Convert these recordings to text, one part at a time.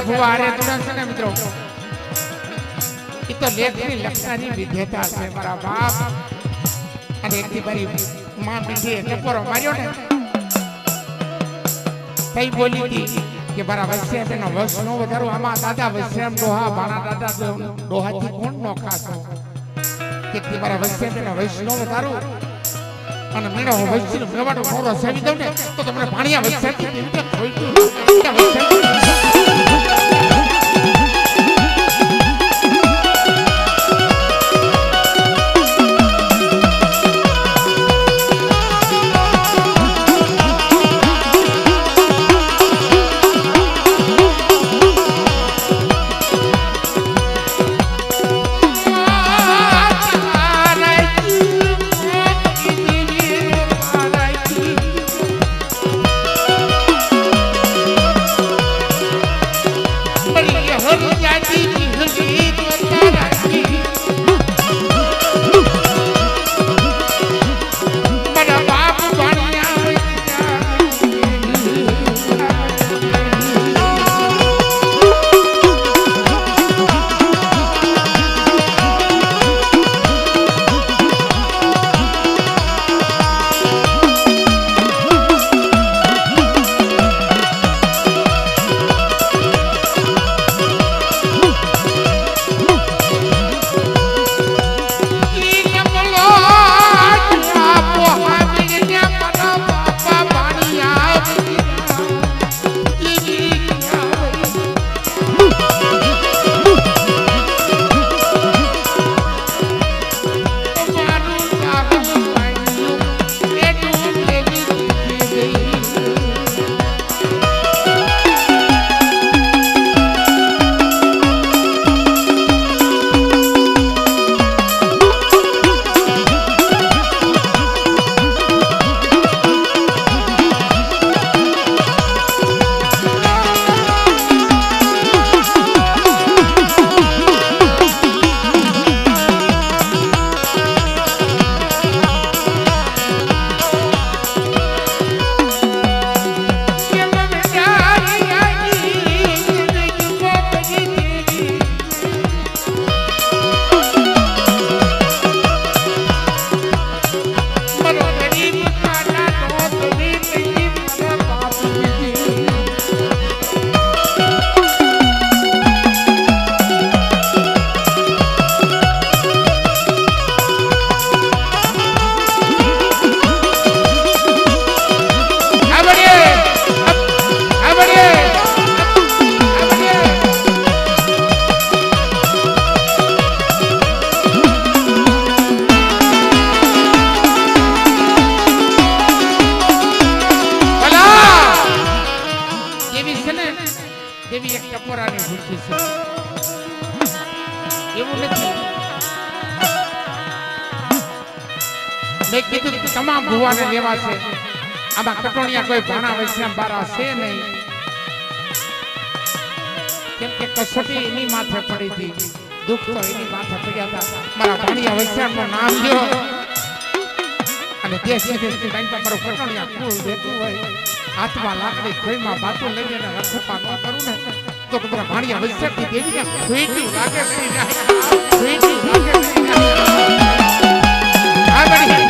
ફુવારે તુરંત છે ને મિત્રો ઈ તો લેખની લક્ષણાની વિધેયતા છે મારા બાપ અને એકથી મારી માં બીજી ટપોરો માર્યો ને તઈ બોલી હતી કે મારા વસ્યા બેનો વસ નો વધારો આમાં દાદા વસ્યામ ડોહા ભાણા દાદા ડોહાથી કોણ નો ખાસો કે મારા વસ્યા બેનો વસ નો વધારો અને મેણો વસ્તીનો મેવાડો મોરો સેવી દઉં ને તો તમને પાણીયા વસ્યાથી કેવી રીતે ખોઈ તમામ ભુવાને લેવા છે આમાં કટોણિયા કોઈ ભાણા વૈશ્યામ બારા છે નહીં કેમ કે કસોટી એની માથે પડી હતી, દુઃખ તો એની માથે પડ્યા હતા. મારા ભાણિયા વૈશ્યાનું નામ લ્યો અને દેશ વિદેશની બેંક પર મારું કટોળિયા કુળ દેતું હોય, હાથમાં લાકડી ખોઈમાં બાતું લઈને રખોપા ન કરું ને તો તમારા ભાણિયા વૈશ્યાની દેવીને ખોઈટી લાગે પડી જાય, ખોઈટી લાગે પડી જાય. હા બડી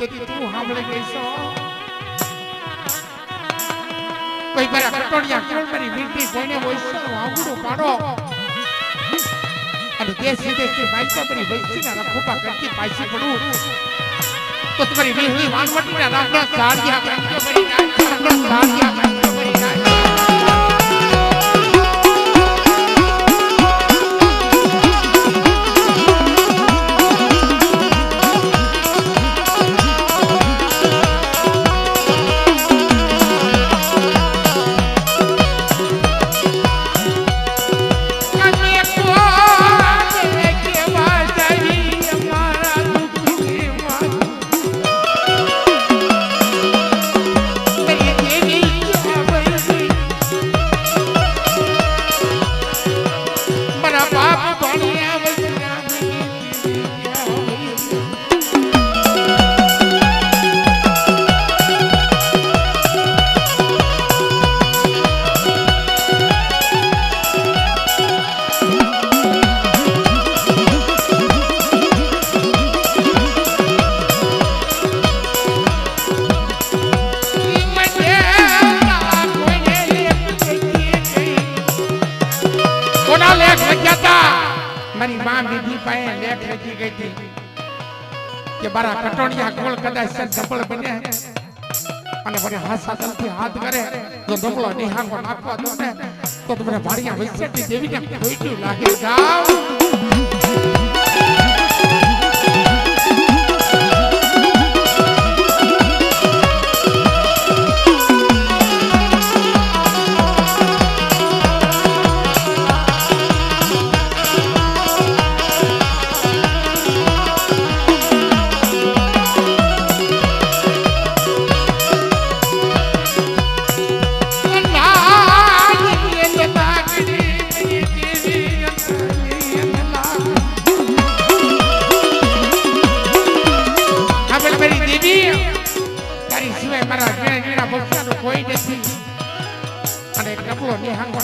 તેથી તું સાંભળી ગઈ છો. કોઈ મારા કટોળિયા કુળ મારી વીંટી કોઈને વૈશ્યનું આંગળું પાડો અને દેશ વિદેશની બાઈકો મારી વૈશ્યના રખોપા કરતી પાછી પડું તો તમારી વીહળી વાનવટીના રામના સાડિયા બાંધ્યો કરી નાખ, સાડિયા બાંધ્યો કરી નાખ. મારી માં બીજી પાસે લેખ લખી ગઈ હતી કે મારા કટોળિયા કુળ કદાચ સફળ બન્યા અને મને હાથથી હાથ કરે તો ડબલો નિહાકો નાખવા દો ને તો તમારા ભાણિયા વૈશ્યની દેવીને ખોટું લાગે. જાવ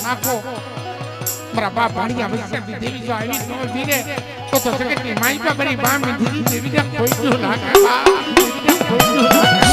નાખો મારા બાપ ભાણિયા વૈશ્યની દેવી જો આવી ન ધીરે તો જગતની માઈપા બની બા મીઠી દેવીને ખોટું લાગે, દેવીને ખોટું લાગે.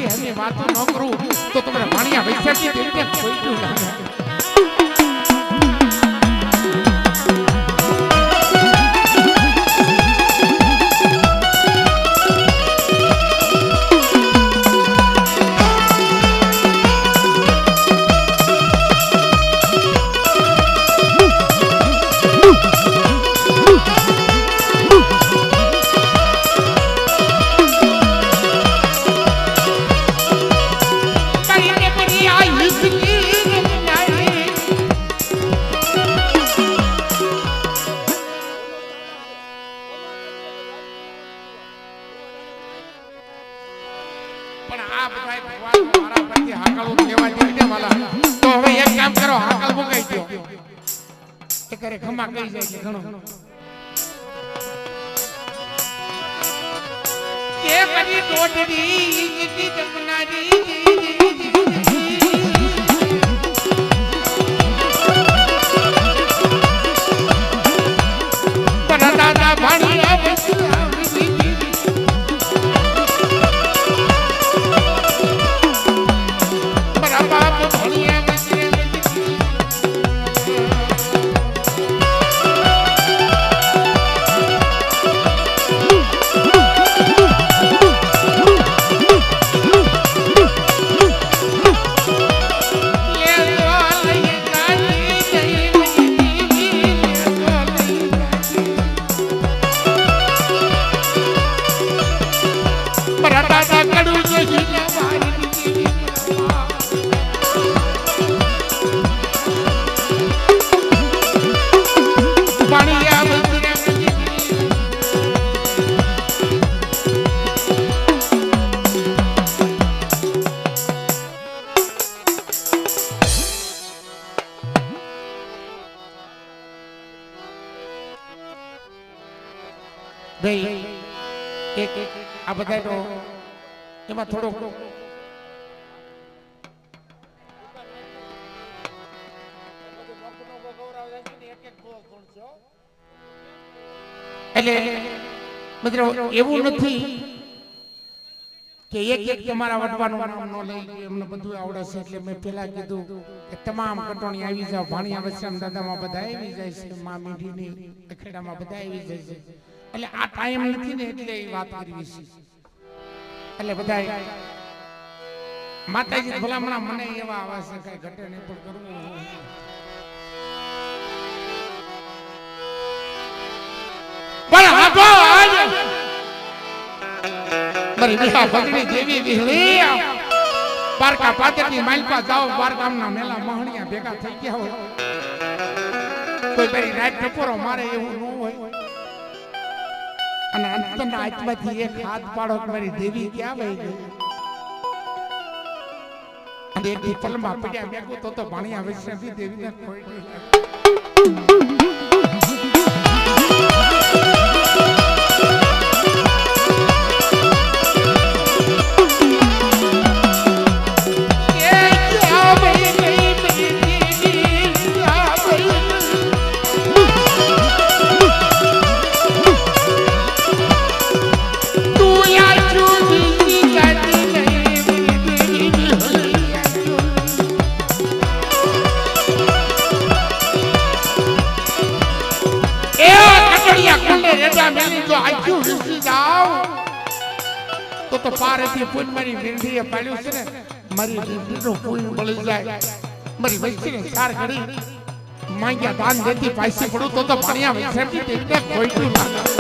જાય છે વાતો ન કરું તો તમારે ભાણિયા વૈશાખી રીતે ખોટું લાગે ખમા કહી જાય છે ઘણો કે કરી દોડડી ઈજી જમનારી બડા દાદા ભાણિયા બડા બાપ ભાણિયા એક આ બધા તો એમાં થોડો એટલે મિત્રો એવું નથી કે એક તમારા વટવાનું નામ ન લઈ એમને બધું આવડે છે એટલે મેં પેલા કીધું કે તમામ કટોણી આવી જાવ ભાણિયા વૈશ્રમ દાદામાં બધા આવી જાય છે મા મીઠીની અખેડામાં બધા આવી જાય છે એટલે આ ટાઈમ નથી ને એટલે એ વાત કરવી છે એટલે બધા માતાજી ભલામણા મને એવા આવા છે કઈ ઘટે નહીં પણ કરવું પણ આપો મારી વિહા ભગડી દેવી વિહળી બારકા પાતરની માલપા જાઓ બાર ગામના મેલા મહણિયા ભેગા થઈ ગયા હોય કોઈ બેરી રાત ટપોરો મારે એવું ન હોય અને અંતના આત્માથી એક હાથ પાડો મારી દેવી ક્યાં વહી ગઈ અને એક પલમાં પડ્યા મેગું તો ભાણિયા વૈષ્ણવી દેવીને કોઈ તો પારેથી ફૂલ મારી વિંધીએ પાડ્યું છે ને મારી વિંધીનો ફૂલ બળી જાય મારી વૈશ્યને ચાર કરી માંગ્યા દાન દેતી પાછી પડું તો ભાણિયા વૈશ્યથી એટલે ખોઈતું લાગે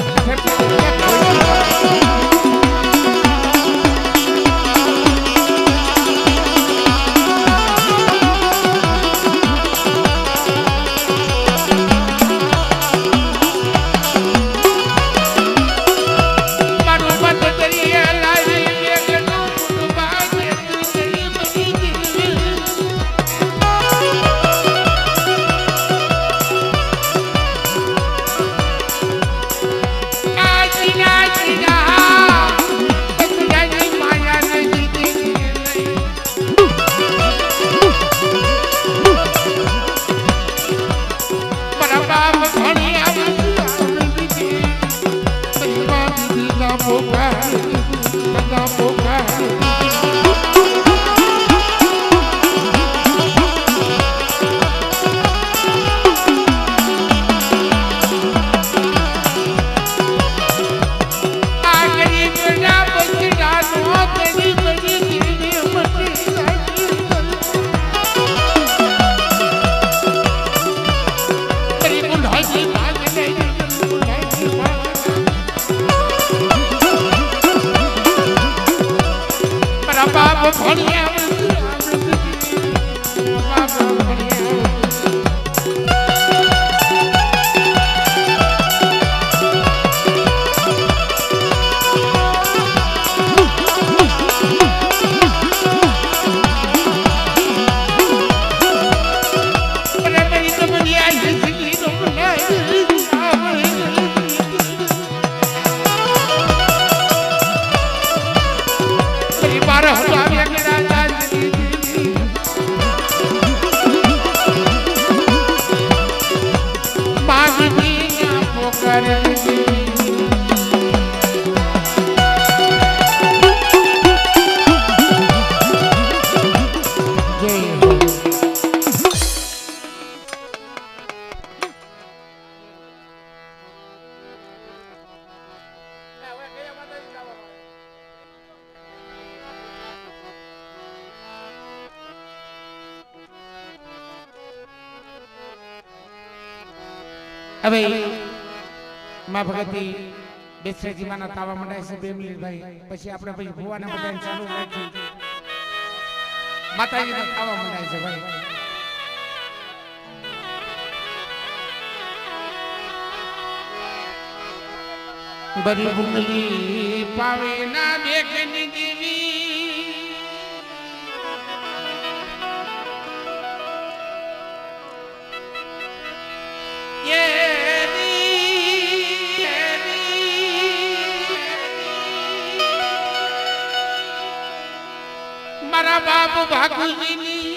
ભણ્યા બાપ ભણ્યા હવે માં ભગતી બેસરેજી માના તાવા મંડાય છે 2 મિનિટ ભાઈ પછી આપણે પછી ભુવાના બધાને ચાલુ રાખી માતાજીના તાવા મંડાય છે ભાઈ બરી બુંગલી પાવે ના દેખની દેવી મારા બાપ ભાગુજીની